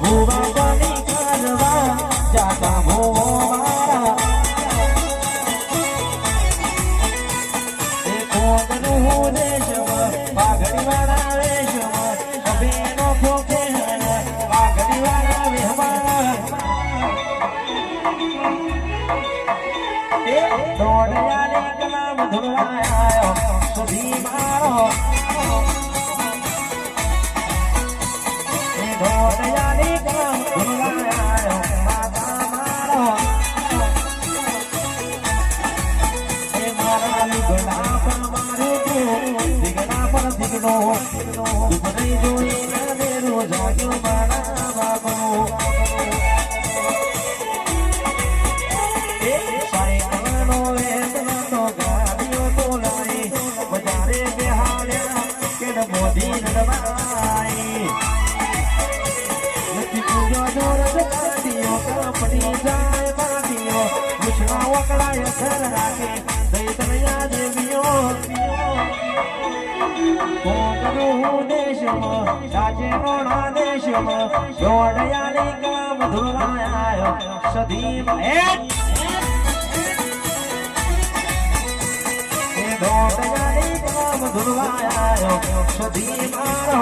ભૂવા પાણી કરવા જાતા ભૂવો મારા એ કોગનું દેશમાં પાઘડી વાળા વેશમાં બેનો ફોકે પાઘડી વાળા વેહમાં એ દોડયાની કલામ ધુલવાયો સુધી મારો એ દોડયાની કલામ ધુલવાયો માતા મારો એ મારા લીગડા પર મારું દીગડા પર દીગડો દુઃખ નહીં જોઈ ને રોજાગ્યો મારા બાપનો મોદી નડવાઈ નથી પૂજો જોર જગાડીઓ કપડી જાય બાંધીઓ વિષ્ણા વકડાય ઘર રાખે દૈતનયા દેવીઓ કોકનું દેશમાં સાચે રોણા દેશમાં જોડયાની કામ ધુલાયો સદીમાં દોડયાની કામ ધુલવાયો સદી મારો